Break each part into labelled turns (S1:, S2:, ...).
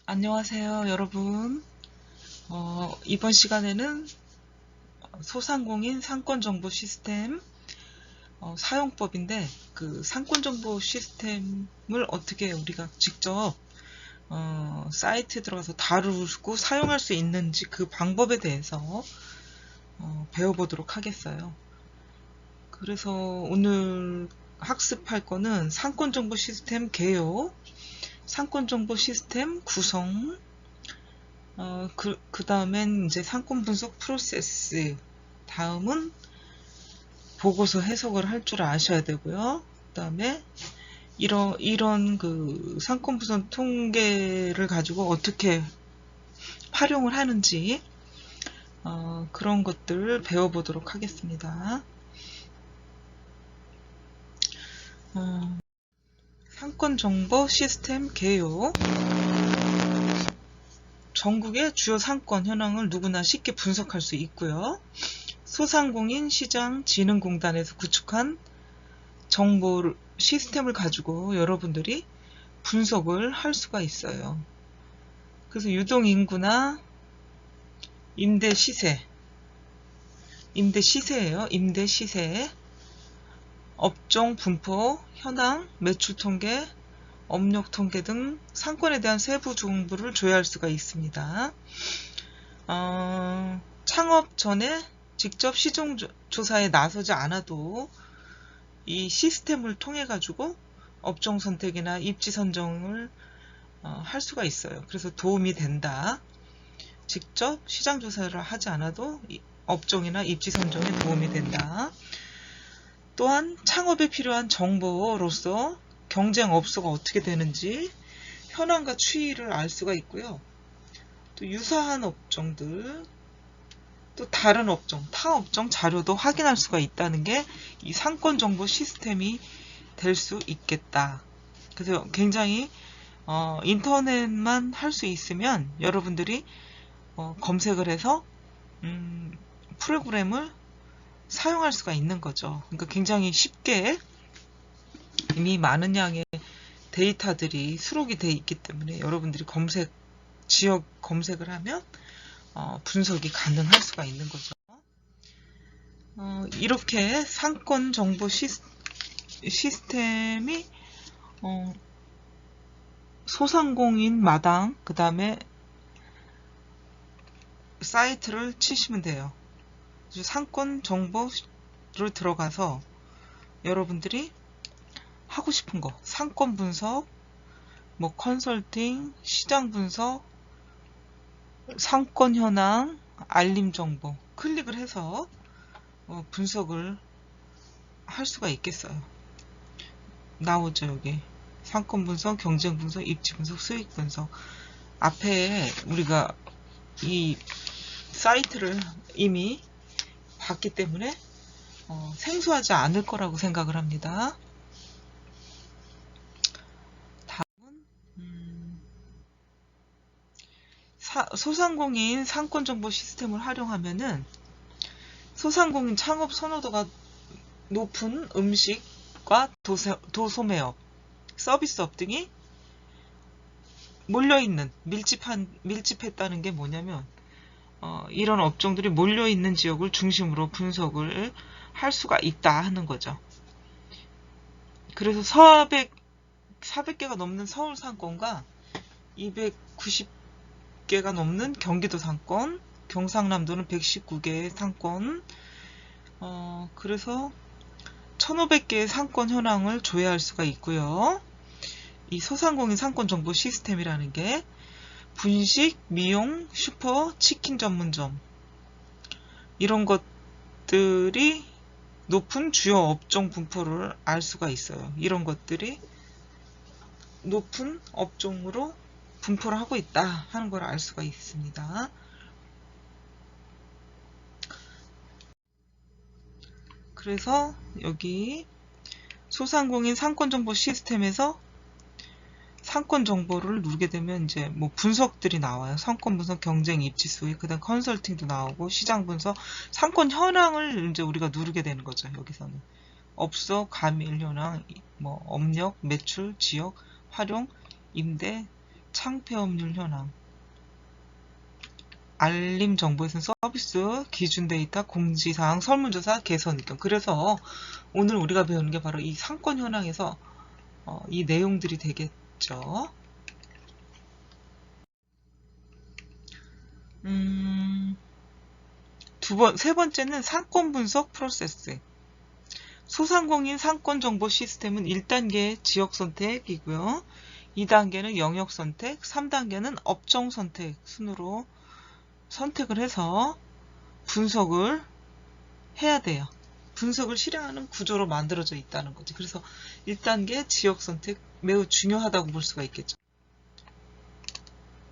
S1: 안녕하세요, 여러분. 이번 시간에는 소상공인 상권정보 시스템 사용법인데, 그 상권정보 시스템을 어떻게 우리가 직접 사이트에 들어가서 다루고 사용할 수 있는지 그 방법에 대해서 배워보도록 하겠어요. 그래서 오늘 학습할 거는 상권정보 시스템 개요, 상권정보 시스템 구성, 그 다음엔 이제 상권 분석 프로세스, 다음은 보고서 해석을 할 줄 아셔야 되고요. 그 다음에 이런 그 상권 분석 통계를 가지고 어떻게 활용을 하는지, 그런 것들을 배워보도록 하겠습니다. 상권 정보 시스템 개요. 전국의 주요 상권 현황을 누구나 쉽게 분석할 수 있고요. 소상공인 시장진흥공단에서 구축한 정보 시스템을 가지고 여러분들이 분석을 할 수가 있어요. 그래서 유동인구나 임대시세예요. 임대시세, 업종 분포, 현황, 매출통계, 업력통계 등 상권에 대한 세부 정보를 조회할 수가 있습니다. 창업 전에 직접 시종조사에 나서지 않아도 이 시스템을 통해 가지고 업종 선택이나 입지 선정을 할 수가 있어요. 그래서 도움이 된다. 직접 시장 조사를 하지 않아도 업종이나 입지 선정에 도움이 된다. 또한 창업에 필요한 정보로서 경쟁 업소가 어떻게 되는지 현황과 추이를 알 수가 있고요. 또 유사한 업종들, 또 다른 업종, 타 업종 자료도 확인할 수가 있다는 게 이 상권 정보 시스템이 될 수 있겠다. 그래서 굉장히 인터넷만 할 수 있으면 여러분들이 검색을 해서 프로그램을 사용할 수가 있는 거죠. 그러니까 굉장히 쉽게 이미 많은 양의 데이터들이 수록이 되어 있기 때문에 여러분들이 지역 검색을 하면 분석이 가능할 수가 있는 거죠. 이렇게 상권 정보 시스템이 소상공인 마당, 그 다음에 사이트를 치시면 돼요. 상권 정보를 들어가서 여러분들이 하고 싶은 거, 상권 분석, 뭐 컨설팅, 시장 분석, 상권 현황, 알림 정보 클릭을 해서 분석을 할 수가 있겠어요. 나오죠, 여기. 상권 분석, 경쟁 분석, 입지 분석, 수익 분석. 앞에 우리가 이 사이트를 이미 봤기 때문에 생소하지 않을 거라고 생각을 합니다. 다음은 소상공인 상권정보 시스템을 활용하면은 소상공인 창업 선호도가 높은 음식과 도소매업, 서비스업 등이 몰려있는, 밀집했다는 게 뭐냐면 이런 업종들이 몰려있는 지역을 중심으로 분석을 할 수가 있다 하는 거죠. 그래서 400개가 넘는 서울 상권과 290개가 넘는 경기도 상권, 경상남도는 119개의 상권, 그래서 1500개의 상권 현황을 조회할 수가 있고요. 이 소상공인 상권 정보 시스템이라는 게 분식, 미용, 슈퍼, 치킨 전문점 이런 것들이 높은 주요 업종 분포를 알 수가 있어요. 이런 것들이 높은 업종으로 분포를 하고 있다 하는 걸 알 수가 있습니다. 그래서 여기 소상공인 상권정보 시스템에서 상권 정보를 누르게 되면 이제 뭐 분석들이 나와요. 상권 분석, 경쟁, 입지 수익, 그다음 컨설팅도 나오고 시장 분석, 상권 현황을 이제 우리가 누르게 되는 거죠. 여기서는 업소, 가밀 현황, 뭐 업력, 매출, 지역, 활용, 임대, 창폐업률 현황, 알림 정보에서는 서비스, 기준 데이터, 공지사항, 설문조사, 개선 의견. 그래서 오늘 우리가 배우는 게 바로 이 상권 현황에서 이 내용들이 되겠죠. 세 번째는 상권 분석 프로세스. 소상공인 상권 정보 시스템은 1단계 지역 선택이고요. 2단계는 영역 선택, 3단계는 업종 선택 순으로 선택을 해서 분석을 해야 돼요. 분석을 실행하는 구조로 만들어져 있다는 거지. 그래서 1단계 지역 선택 매우 중요하다고 볼 수가 있겠죠.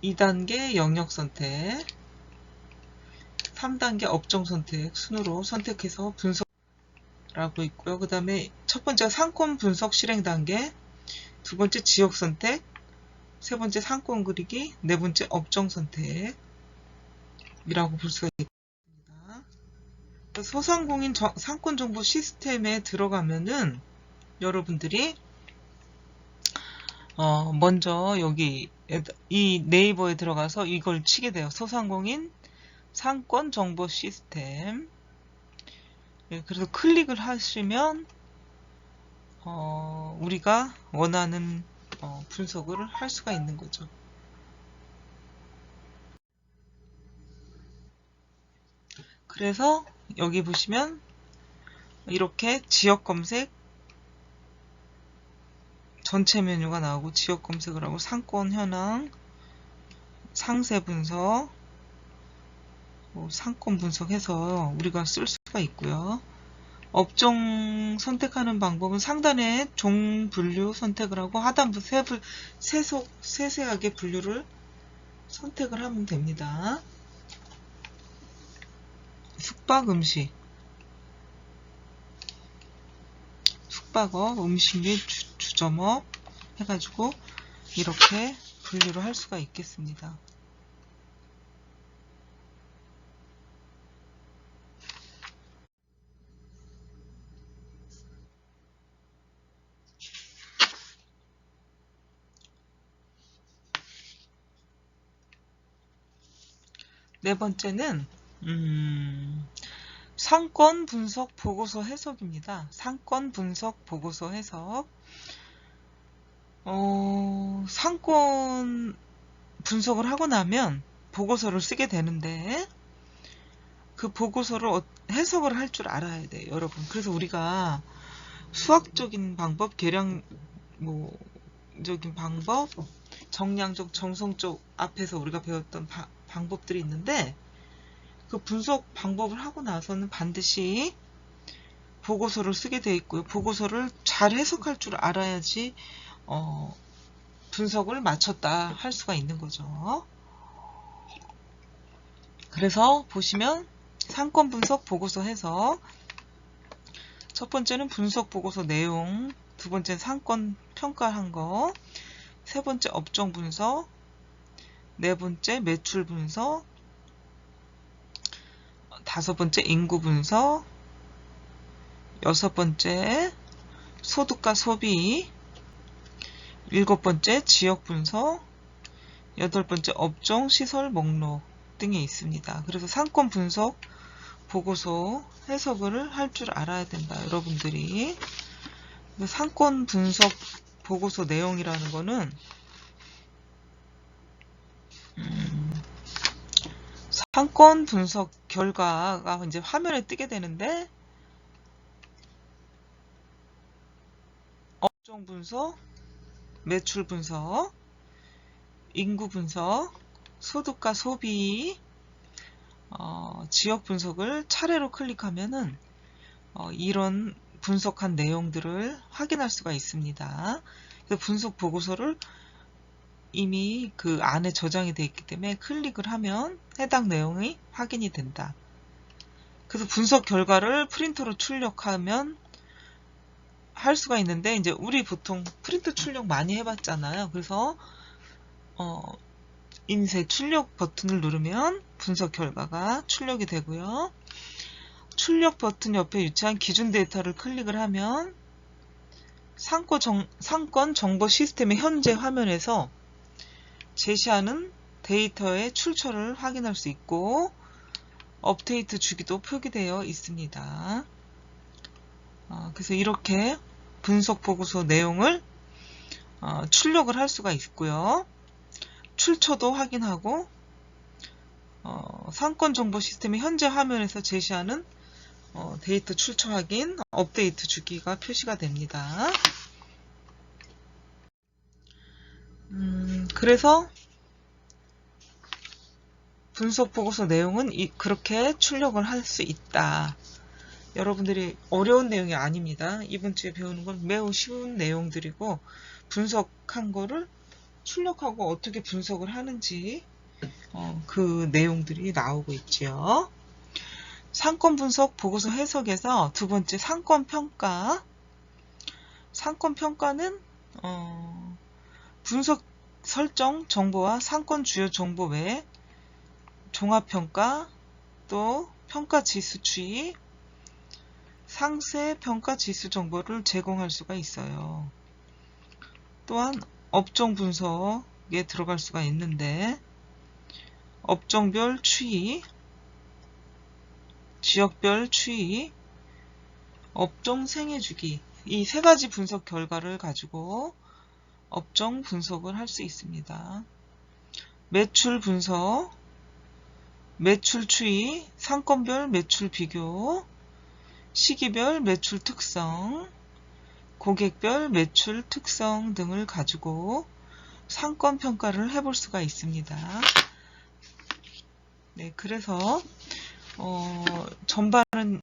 S1: 2단계 영역 선택, 3단계 업종 선택 순으로 선택해서 분석하고 있고요. 그 다음에 첫 번째가 상권 분석 실행 단계, 두 번째 지역 선택, 세 번째 상권 그리기, 네 번째 업종 선택이라고 볼 수가 있습니다. 소상공인 상권 정보 시스템에 들어가면은 여러분들이 먼저 여기 이 네이버에 들어가서 이걸 치게 돼요. 소상공인 상권 정보 시스템. 그래서 클릭을 하시면 우리가 원하는 분석을 할 수가 있는 거죠. 그래서 여기 보시면 이렇게 지역 검색 전체 메뉴가 나오고 지역 검색을 하고 상권 현황, 상세 분석, 상권 분석해서 우리가 쓸 수가 있고요. 업종 선택하는 방법은 상단에 종 분류 선택을 하고 하단부 세세하게 분류를 선택을 하면 됩니다. 숙박 음식, 숙박업, 음식 및 주점업 해가지고 이렇게 분류를 할 수가 있겠습니다. 네 번째는 상권 분석 보고서 해석입니다. 상권 분석 보고서 해석. 상권 분석을 하고 나면 보고서를 쓰게 되는데 그 보고서를 해석을 할 줄 알아야 돼요, 여러분. 그래서 우리가 수학적인 방법, 계량적인 방법, 정량적, 정성적 앞에서 우리가 배웠던 방법들이 있는데 그 분석 방법을 하고 나서는 반드시 보고서를 쓰게 돼 있고요. 보고서를 잘 해석할 줄 알아야지 분석을 마쳤다 할 수가 있는 거죠. 그래서 보시면 상권 분석 보고서 해석, 첫 번째는 분석 보고서 내용, 두 번째는 상권 평가한 거, 세 번째 업종 분석, 네 번째 매출 분석, 다섯 번째 인구 분석, 여섯 번째 소득과 소비, 일곱 번째 지역 분석, 여덟 번째 업종 시설 목록 등이 있습니다. 그래서 상권 분석 보고서 해석을 할 줄 알아야 된다, 여러분들이. 상권 분석 보고서 내용이라는 거는 상권 분석 결과가 이제 화면에 뜨게 되는데 업종 분석, 매출 분석, 인구 분석, 소득과 소비, 지역 분석을 차례로 클릭하면은 이런 분석한 내용들을 확인할 수가 있습니다. 그래서 분석 보고서를 이미 그 안에 저장이 되어 있기 때문에 클릭을 하면 해당 내용이 확인이 된다. 그래서 분석 결과를 프린터로 출력하면 할 수가 있는데 이제 우리 보통 프린터 출력 많이 해봤잖아요. 그래서 인쇄 출력 버튼을 누르면 분석 결과가 출력이 되고요. 출력 버튼 옆에 위치한 기준 데이터를 클릭을 하면 상권 정보 시스템의 현재 화면에서 제시하는 데이터의 출처를 확인할 수 있고 업데이트 주기도 표기되어 있습니다. 그래서 이렇게 분석 보고서 내용을 출력을 할 수가 있고요. 출처도 확인하고 상권 정보 시스템의 현재 화면에서 제시하는 데이터 출처 확인, 업데이트 주기가 표시가 됩니다. 그래서 분석 보고서 내용은 그렇게 출력을 할 수 있다. 여러분들이 어려운 내용이 아닙니다. 이번 주에 배우는 건 매우 쉬운 내용들이고 분석한 거를 출력하고 어떻게 분석을 하는지 그 내용들이 나오고 있죠. 상권 분석 보고서 해석에서 두 번째 상권 평가. 상권 평가는 분석 설정 정보와 상권 주요 정보 외에 종합평가, 또 평가 지수 추이, 상세 평가 지수 정보를 제공할 수가 있어요. 또한 업종 분석에 들어갈 수가 있는데 업종별 추이, 지역별 추이, 업종 생애주기 이 세 가지 분석 결과를 가지고 업종 분석을 할 수 있습니다. 매출 분석, 매출 추이, 상권별 매출 비교, 시기별 매출 특성, 고객별 매출 특성 등을 가지고 상권 평가를 해볼 수가 있습니다. 네, 그래서 전반은